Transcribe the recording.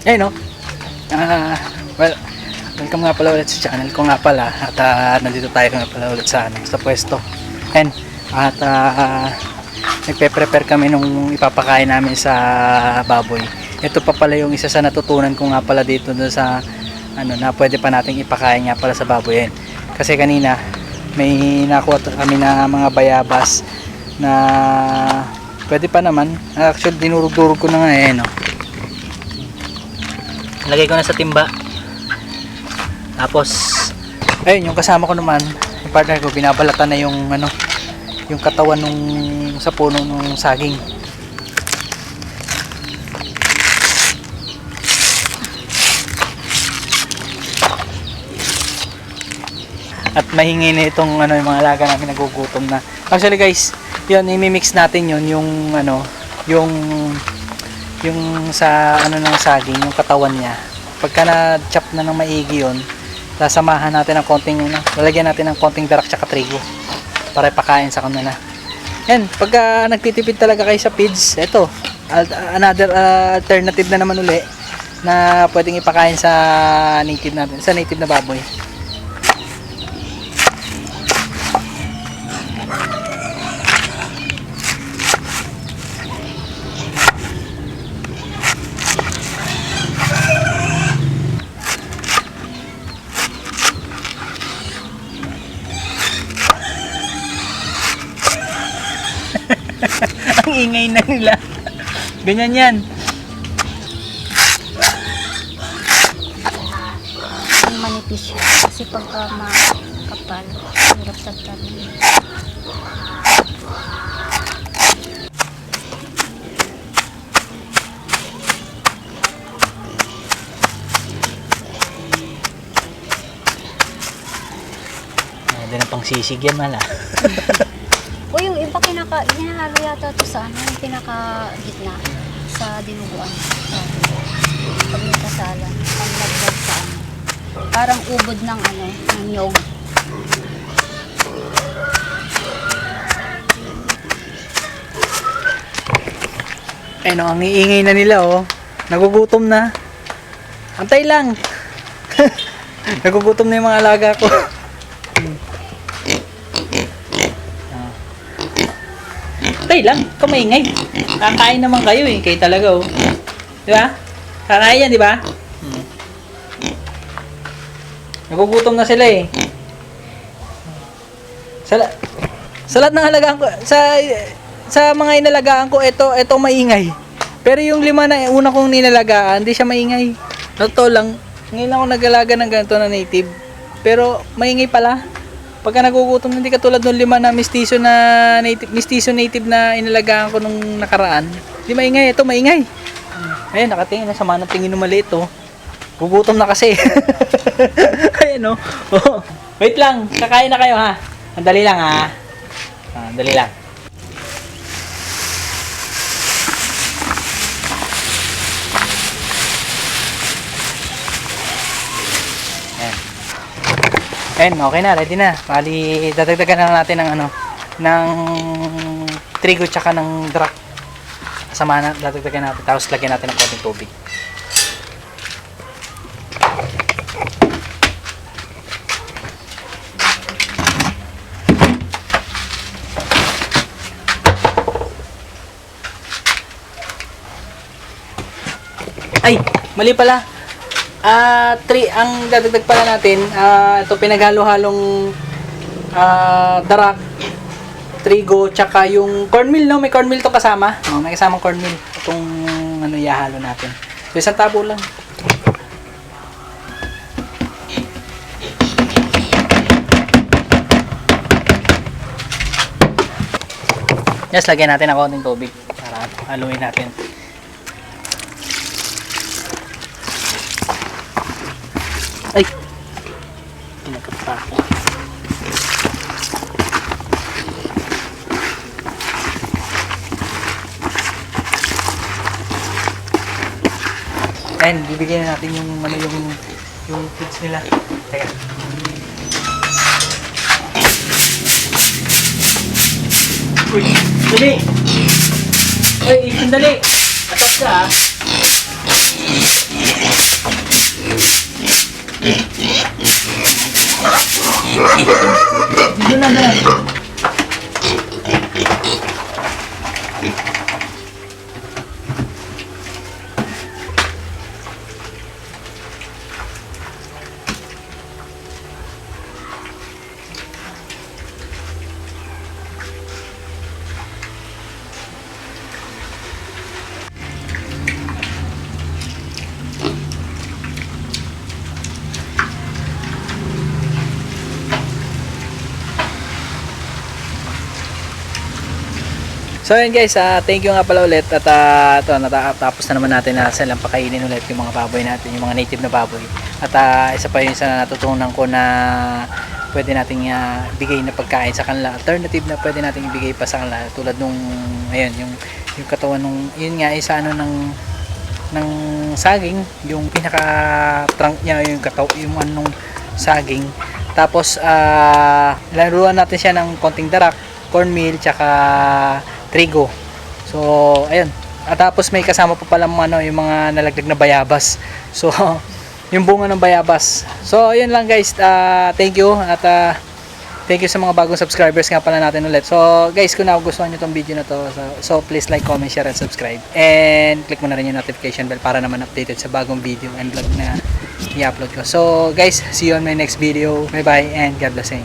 Eh no. Well, welcome nga pala ulit sa channel ko nga pala. At nandito tayo nga pala ulit sa pwesto. And at nagpe-prepare kami nung ipapakain namin sa baboy. Ito pa pala yung isa sa natutunan ko nga pala dito sa na pwede pa nating ipakain nga pala sa baboy. Kasi kanina may nakuha kami na mga bayabas na pwede pa naman. Actually dinurog-durog ko na nga no. Lagay ko na sa timba. Tapos ayun, yung kasama ko naman, yung partner ko, binabalatan na yung yung katawan nung sa puno ng saging. At mahingi na itong yung mga alaga namin nagugutom na. Actually guys, yun, i-mix natin yun, yung yung sa ng saging, yung katawan niya. Pagka na-chop na ng maigi yun, sasamahan natin ng konting lalagyan natin ng konting darak tsaka trigo para ipakain sa kanila. Yan, pagka nagtitipid talaga kayo sa feeds, ito, another alternative na naman uli na pwedeng ipakain sa native na baboy. Ang ingay na nila. Ganyan yan. Ang manipis siya. Kasi pagka makapal, hirap sa tabi. Hindi na pang sisig yan mala. O yung iba hinahalo yata ito sa yung pinaka-gitna sa dinuguan. Pag may kasalan, panglagdag sa parang ubod ng ng nyog. Eh no, ang iingay na nila nagugutom na. Antay lang. Nagugutom na yung mga alaga ko. Antay lang, kumaingay. Kakain naman kayo kayo talaga Di ba? Kakain yan, di ba? Nagugutom na sila Sa lahat ng halagaan ko, sa mga inalagaan ko, ito maingay. Pero yung 5 na una kong ninalagaan, hindi siya maingay. Totoo lang, ngayon lang ako nag-alaga ng ganito na native. Pero maingay pala. Pagka nagugutom, hindi katulad ng 5 na mestizo native na inalagaan ko nung nakaraan. Hindi maingay, ito maingay. Ayun, nakatingin na sama ng tingin ng maliit Gugutom na kasi. Ayun Wait lang, kakain na kayo ha. Andali lang ha. Andali lang. Ayan, okay na, ready na. Bali, dadagdagan na natin ng trigo tsaka ng drak. Kasama na, dadagdagan natin. Tapos lagyan natin ng konting tubig. Ay, mali pala. Ang dadagdag pala natin, ito pinaghalo-halong darak, trigo, tsaka yung cornmeal, may cornmeal to kasama. May kasamang cornmeal. Itong ihahalo natin. So, isang tabo lang. Yes, lagyan natin ng konting tubig para haluin natin. Ay! Tinagap pa ako. Ayan, bibigyan na natin yung feeds nila. Teka. Uy, dali! Uy, sandali! Atas ka Dito na ba? So ayun guys, thank you nga pala ulit at ito, natapos na naman natin na silang pakainin ulit yung mga baboy natin, yung mga native na baboy. At isa pa yun sa natutunan ko na pwede nating ibigay na pagkain sa kanila, alternative na pwede nating ibigay pa sa kanila, tulad nung ayun, yung katawan nung yun nga isa ano ng saging, yung pinaka trunk niya, yung yung anong saging. Tapos laruan natin siya ng konting darak, cornmeal, tsaka trigo. So, ayun. At tapos may kasama pa pala yung mga nalagdag na bayabas. So, yung bunga ng bayabas. So, ayun lang guys. Thank you. At thank you sa mga bagong subscribers nga pala natin ulit. So, guys, kung nagustuhan nyo tong video na to, so please like, comment, share, and subscribe. And click mo na rin yung notification bell para naman updated sa bagong video and vlog na i-upload ko. So, guys, see you on my next video. Bye-bye and God bless you.